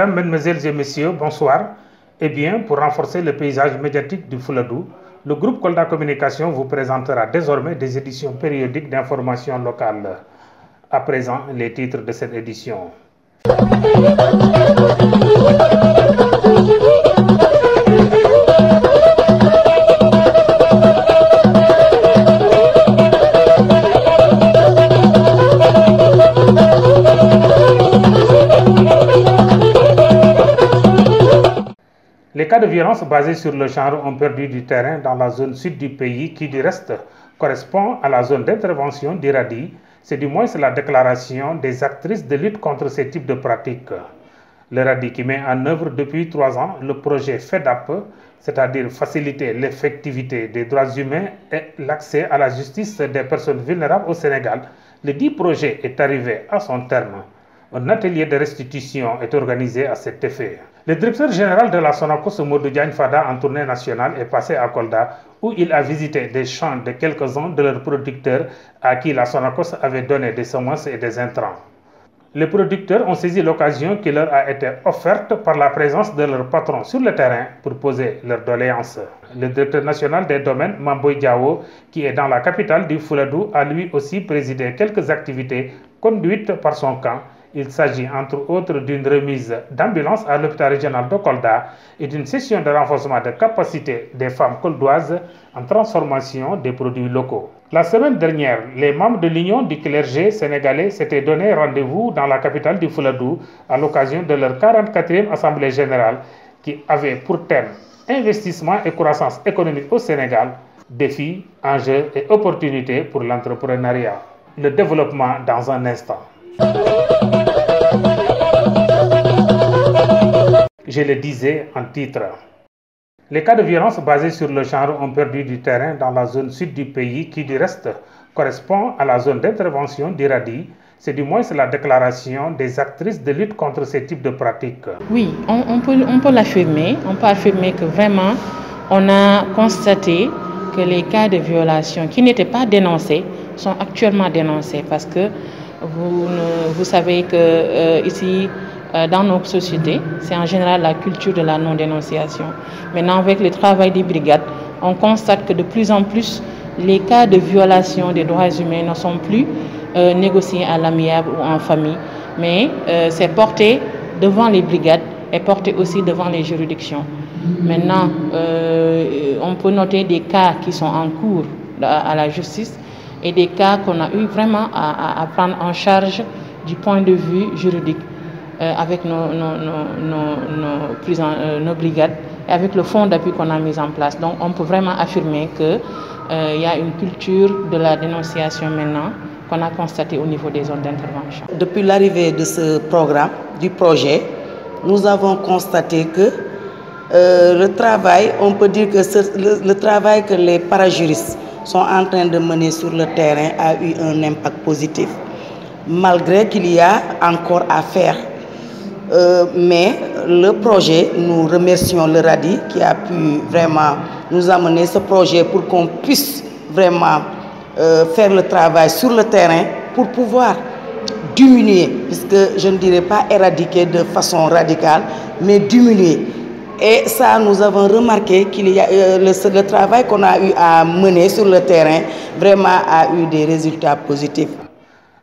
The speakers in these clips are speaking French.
Mesdames, Mesdemoiselles et Messieurs, bonsoir. Eh bien, pour renforcer le paysage médiatique du Fouladou, le groupe Kolda Communication vous présentera désormais des éditions périodiques d'information locale. À présent, les titres de cette édition. Les cas de violence basés sur le genre ont perdu du terrain dans la zone sud du pays qui, du reste, correspond à la zone d'intervention d'Iradi. C'est du moins la déclaration des actrices de lutte contre ces types de pratiques. L'Iradi qui met en œuvre depuis 3 ans le projet FEDAP, c'est-à-dire faciliter l'effectivité des droits humains et l'accès à la justice des personnes vulnérables au Sénégal. Le dit projet est arrivé à son terme. Un atelier de restitution est organisé à cet effet. Le directeur général de la Sonacos, Modou Diagne Fada, en tournée nationale, est passé à Kolda où il a visité des champs de quelques-uns de leurs producteurs à qui la Sonacos avait donné des semences et des intrants. Les producteurs ont saisi l'occasion qui leur a été offerte par la présence de leur patron sur le terrain pour poser leurs doléances. Le directeur national des domaines, Mamboy Diao, qui est dans la capitale du Fouladou, a lui aussi présidé quelques activités conduites par son camp. Il s'agit entre autres d'une remise d'ambulance à l'hôpital régional de Kolda et d'une session de renforcement de capacité des femmes koldoises en transformation des produits locaux. La semaine dernière, les membres de l'Union du clergé sénégalais s'étaient donné rendez-vous dans la capitale du Fouladou à l'occasion de leur 44e Assemblée générale qui avait pour thème investissement et croissance économique au Sénégal, défis, enjeux et opportunités pour l'entrepreneuriat. Le développement dans un instant. Je le disais en titre. Les cas de violence basés sur le genre ont perdu du terrain dans la zone sud du pays qui, du reste, correspond à la zone d'intervention d'Iradi. C'est du moins la déclaration des actrices de lutte contre ces types de pratiques. Oui, on peut l'affirmer. On peut affirmer que vraiment, on a constaté que les cas de violation qui n'étaient pas dénoncés sont actuellement dénoncés parce que vous savez que ici, dans nos sociétés, c'est en général la culture de la non-dénonciation. Maintenant, avec le travail des brigades, on constate que de plus en plus, les cas de violation des droits humains ne sont plus négociés à l'amiable ou en famille, mais c'est porté devant les brigades et porté aussi devant les juridictions. Maintenant, on peut noter des cas qui sont en cours à la justice et des cas qu'on a eu vraiment à prendre en charge du point de vue juridique avec nos brigades et avec le fonds d'appui qu'on a mis en place. Donc on peut vraiment affirmer qu'il y a une culture de la dénonciation maintenant qu'on a constatée au niveau des zones d'intervention. Depuis l'arrivée de ce programme, du projet, nous avons constaté que le travail, on peut dire que le travail que les parajuristes sont en train de mener sur le terrain a eu un impact positif, malgré qu'il y a encore à faire. Mais le projet, nous remercions le RADI qui a pu vraiment nous amener ce projet pour qu'on puisse vraiment faire le travail sur le terrain pour pouvoir diminuer, puisque je ne dirais pas éradiquer de façon radicale, mais diminuer. Et ça, nous avons remarqué qu'il y a le travail qu'on a eu à mener sur le terrain vraiment a eu des résultats positifs.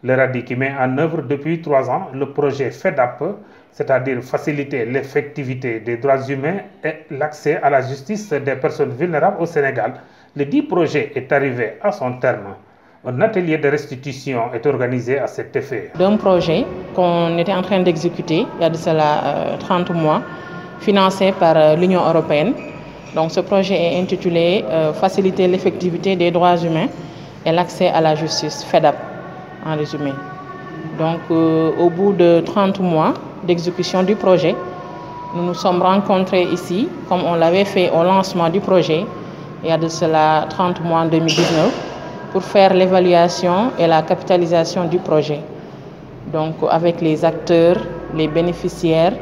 Le RADI qui met en œuvre depuis 3 ans le projet FEDAP, c'est-à-dire faciliter l'effectivité des droits humains et l'accès à la justice des personnes vulnérables au Sénégal. Le dit projet est arrivé à son terme. Un atelier de restitution est organisé à cet effet. D'un projet qu'on était en train d'exécuter il y a de cela 30 mois, financé par l'Union européenne. Donc ce projet est intitulé Faciliter l'effectivité des droits humains et l'accès à la justice, FEDAP en résumé. Donc au bout de 30 mois d'exécution du projet, nous nous sommes rencontrés ici, comme on l'avait fait au lancement du projet, il y a de cela 30 mois en 2019, pour faire l'évaluation et la capitalisation du projet. Donc avec les acteurs, les bénéficiaires,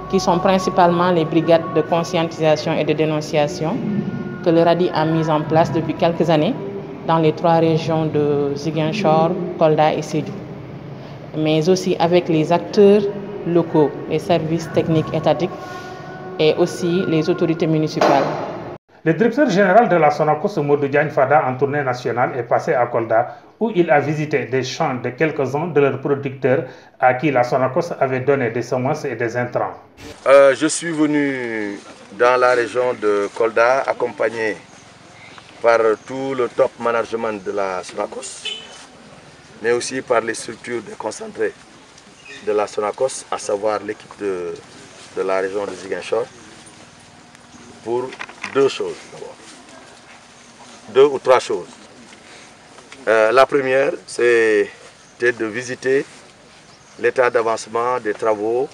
qui sont principalement les brigades de conscientisation et de dénonciation que le RADI a mis en place depuis quelques années dans les 3 régions de Ziguinchor, Kolda et Sédhiou. Mais aussi avec les acteurs locaux, les services techniques étatiques et aussi les autorités municipales. Le directeur général de la Sonacos, Modou Diagne Fada, en tournée nationale, est passé à Kolda, où il a visité des champs de quelques-uns de leurs producteurs à qui la Sonacos avait donné des semences et des intrants. Je suis venu dans la région de Kolda, accompagné par tout le top management de la Sonacos, mais aussi par les structures déconcentrées de la Sonacos, à savoir l'équipe de la région de Ziguinchor, pour deux choses d'abord. Deux ou trois choses. La première, c'était de visiter l'état d'avancement des travaux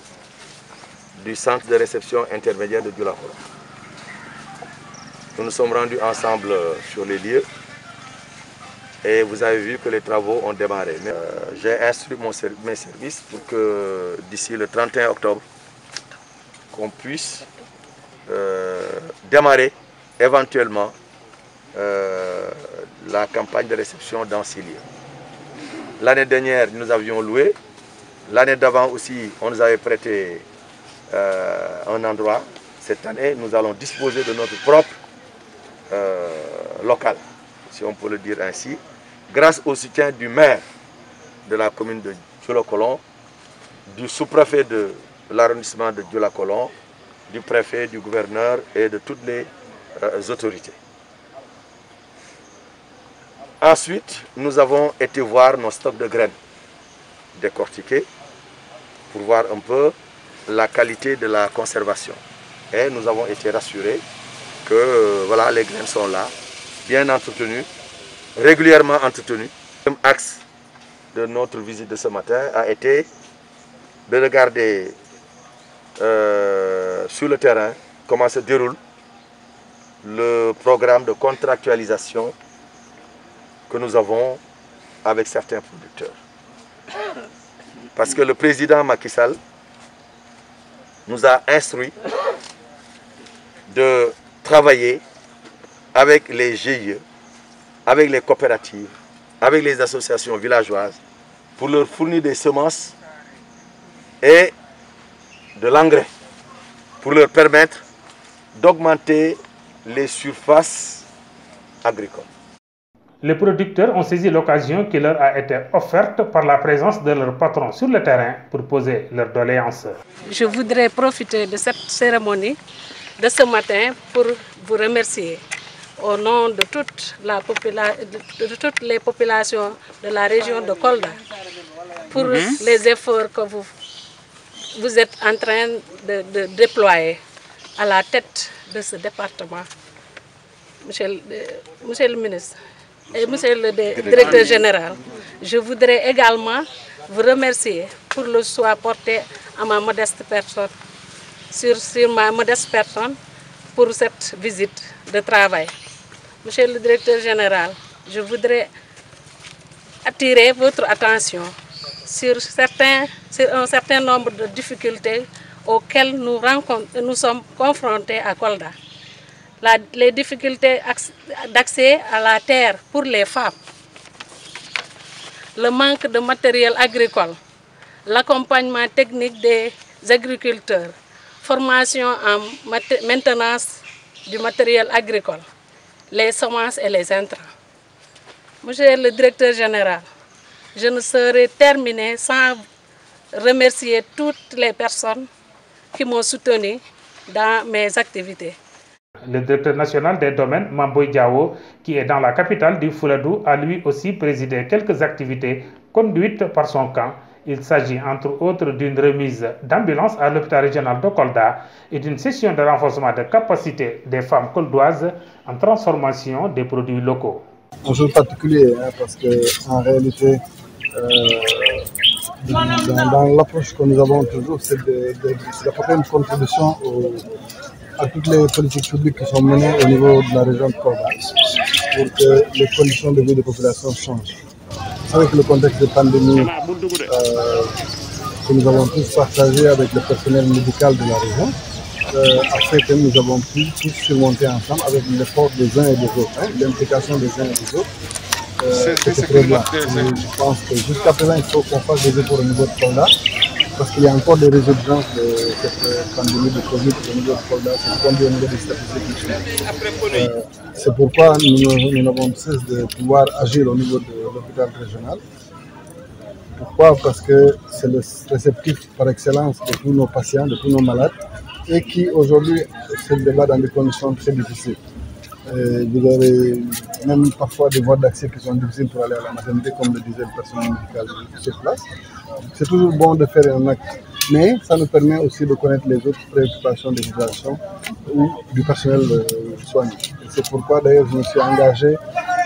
du centre de réception intermédiaire de Dioulacolon. Nous nous sommes rendus ensemble sur les lieux et vous avez vu que les travaux ont démarré. J'ai instruit mes services pour que d'ici le 31 octobre, qu'on puisse démarrer éventuellement la campagne de réception dans ces lieux. L'année dernière, nous avions loué. L'année d'avant aussi, on nous avait prêté un endroit. Cette année, nous allons disposer de notre propre local, si on peut le dire ainsi, grâce au soutien du maire de la commune de Dioulacolon, du sous-préfet de l'arrondissement de Dioulacolon, du préfet, du gouverneur et de toutes les autorités. Ensuite, nous avons été voir nos stocks de graines décortiqués pour voir un peu la qualité de la conservation. Et nous avons été rassurés que voilà, les graines sont là, bien entretenues, régulièrement entretenues. Le axe de notre visite de ce matin a été de regarder sur le terrain comment se déroule le programme de contractualisation que nous avons avec certains producteurs. Parce que le président Macky Sall nous a instruit de travailler avec les GIE, avec les coopératives, avec les associations villageoises pour leur fournir des semences et de l'engrais pour leur permettre d'augmenter les surfaces agricoles. Les producteurs ont saisi l'occasion qui leur a été offerte par la présence de leur patron sur le terrain pour poser leurs doléances. Je voudrais profiter de cette cérémonie de ce matin pour vous remercier au nom de toutes les populations de la région de Kolda pour les efforts que vous êtes en train de déployer à la tête de ce département. Monsieur le ministre et monsieur le directeur général, je voudrais également vous remercier pour le choix porté à ma modeste personne, sur ma modeste personne pour cette visite de travail. Monsieur le directeur général, je voudrais attirer votre attention sur un certain nombre de difficultés auxquelles nous sommes confrontés à Kolda. Les difficultés d'accès à la terre pour les femmes, le manque de matériel agricole, l'accompagnement technique des agriculteurs, formation en maintenance du matériel agricole, les semences et les intrants. Monsieur le directeur général, je ne saurais terminer sans remercier toutes les personnes qui m'ont soutenu dans mes activités. Le directeur national des domaines, Mamboy Diao, qui est dans la capitale du Fouladou, a lui aussi présidé quelques activités conduites par son camp. Il s'agit entre autres d'une remise d'ambulance à l'hôpital régional de Kolda et d'une session de renforcement de capacité des femmes koldoises en transformation des produits locaux. Un jour particulier, parce qu'en réalité, dans l'approche que nous avons toujours, c'est d'apporter une contribution à toutes les politiques publiques qui sont menées au niveau de la région de Kolda pour que les conditions de vie des populations changent. Vous savez que le contexte de pandémie que nous avons tous partagé avec le personnel médical de la région a fait que nous avons pu tous surmonter ensemble avec l'effort des uns et des autres, l'implication des uns et des autres. C'est très bien. Je pense que jusqu'à présent, il faut qu'on fasse des efforts au niveau de Kolda parce qu'il y a encore des résurgences de cette pandémie de Covid au niveau de Kolda, c'est comme au niveau des statistiques. C'est pourquoi nous n'avons cessé de pouvoir agir au niveau de l'hôpital régional. Pourquoi? Parce que c'est le réceptif par excellence de tous nos patients, de tous nos malades, et qui aujourd'hui se débat dans des conditions très difficiles. Vous avez même parfois des voies d'accès qui sont difficiles pour aller à la maternité, comme le disait le personnel médical sur place. C'est toujours bon de faire un acte, mais ça nous permet aussi de connaître les autres préoccupations des populations ou du personnel soignant. C'est pourquoi d'ailleurs je me suis engagé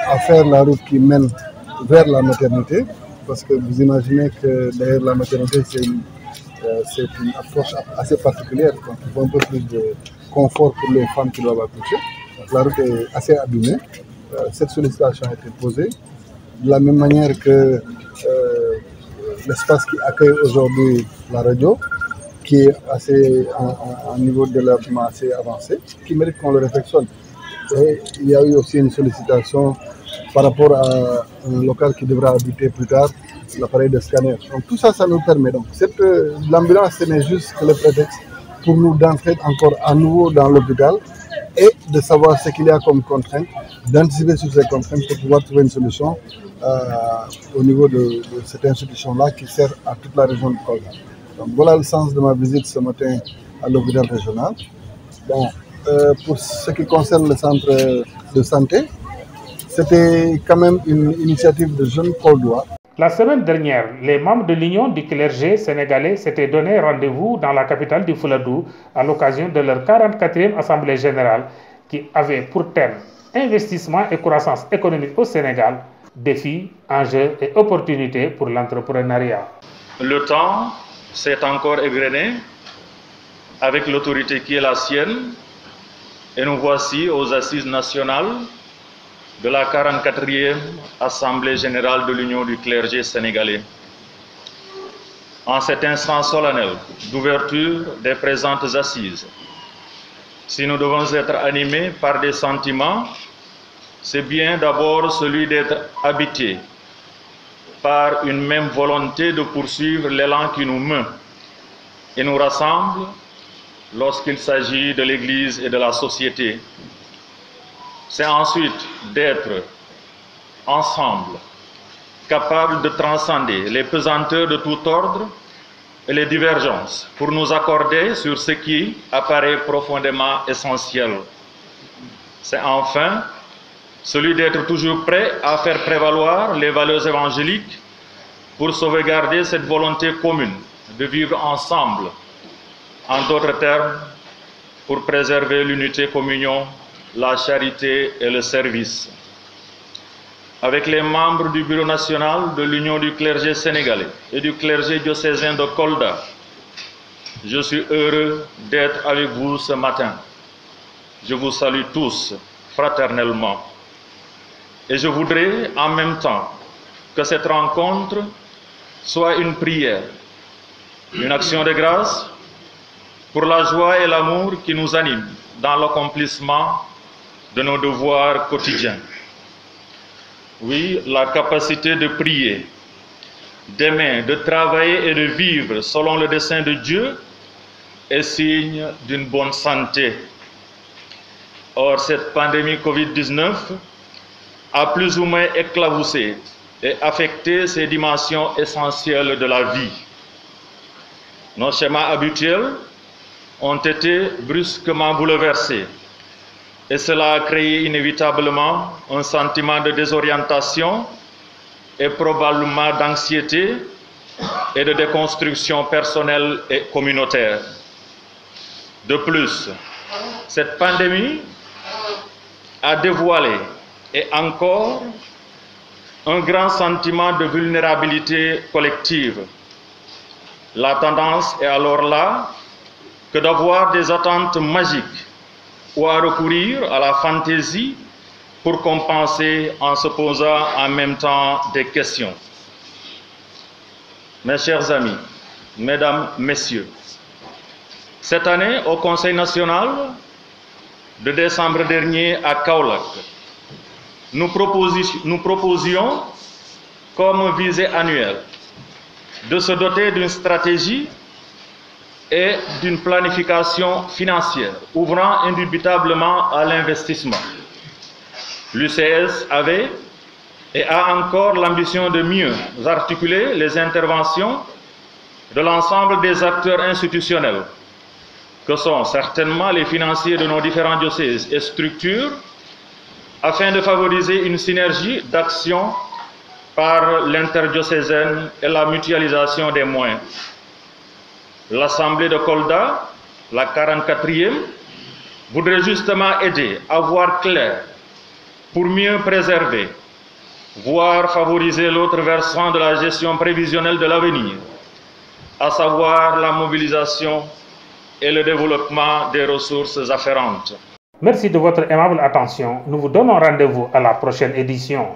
à faire la route qui mène vers la maternité, parce que vous imaginez que d'ailleurs la maternité c'est une approche assez particulière, donc il faut un peu plus de confort pour les femmes qui doivent accoucher. Donc la route est assez abîmée. Cette sollicitation a été posée de la même manière que l'espace qui accueille aujourd'hui la radio, qui est assez un niveau de développement assez avancé, qui mérite qu'on le réfectionne. Et il y a eu aussi une sollicitation par rapport à un local qui devra habiter plus tard l'appareil de scanner. Donc tout ça, ça nous permet. Donc l'ambulance, ce n'est juste que le prétexte pour nous d'entrer encore à nouveau dans l'hôpital et de savoir ce qu'il y a comme contrainte, d'anticiper sur ces contraintes pour pouvoir trouver une solution au niveau de cette institution-là qui sert à toute la région de Kolda. Donc voilà le sens de ma visite ce matin à l'hôpital régional. Bon, pour ce qui concerne le centre de santé, c'était quand même une initiative de jeunes Koldois. La semaine dernière, les membres de l'Union du clergé sénégalais s'étaient donné rendez-vous dans la capitale du Fouladou à l'occasion de leur 44e Assemblée générale qui avait pour thème investissement et croissance économique au Sénégal, défis, enjeux et opportunités pour l'entrepreneuriat. Le temps s'est encore égrené avec l'autorité qui est la sienne et nous voici aux assises nationales de la 44e Assemblée générale de l'Union du clergé sénégalais. En cet instant solennel d'ouverture des présentes assises, si nous devons être animés par des sentiments, c'est bien d'abord celui d'être habité par une même volonté de poursuivre l'élan qui nous meut et nous rassemble lorsqu'il s'agit de l'Église et de la société. C'est ensuite d'être ensemble, capables de transcender les pesanteurs de tout ordre et les divergences pour nous accorder sur ce qui apparaît profondément essentiel. C'est enfin celui d'être toujours prêt à faire prévaloir les valeurs évangéliques pour sauvegarder cette volonté commune de vivre ensemble, en d'autres termes, pour préserver l'unité, communion, la charité et le service. Avec les membres du Bureau national de l'Union du clergé sénégalais et du clergé diocésain de Kolda, je suis heureux d'être avec vous ce matin. Je vous salue tous fraternellement. Et je voudrais en même temps que cette rencontre soit une prière, une action de grâce pour la joie et l'amour qui nous animent dans l'accomplissement de nos devoirs quotidiens. Oui, la capacité de prier, d'aimer, de travailler et de vivre selon le dessein de Dieu est signe d'une bonne santé. Or, cette pandémie Covid-19 a plus ou moins éclaboussé et affecté ces dimensions essentielles de la vie. Nos schémas habituels ont été brusquement bouleversés et cela a créé inévitablement un sentiment de désorientation et probablement d'anxiété et de déconstruction personnelle et communautaire. De plus, cette pandémie a dévoilé et encore un grand sentiment de vulnérabilité collective. La tendance est alors là que d'avoir des attentes magiques ou à recourir à la fantaisie pour compenser en se posant en même temps des questions. Mes chers amis, mesdames, messieurs, cette année au Conseil national de décembre dernier à Kaolack, nous proposions comme visée annuelle de se doter d'une stratégie et d'une planification financière ouvrant indubitablement à l'investissement. L'UCS avait et a encore l'ambition de mieux articuler les interventions de l'ensemble des acteurs institutionnels, que sont certainement les financiers de nos différents diocèses et structures, afin de favoriser une synergie d'action par l'interdiocésaine et la mutualisation des moyens. L'Assemblée de Kolda, la 44e, voudrait justement aider à voir clair pour mieux préserver, voire favoriser l'autre versant de la gestion prévisionnelle de l'avenir, à savoir la mobilisation et le développement des ressources afférentes. Merci de votre aimable attention. Nous vous donnons rendez-vous à la prochaine édition.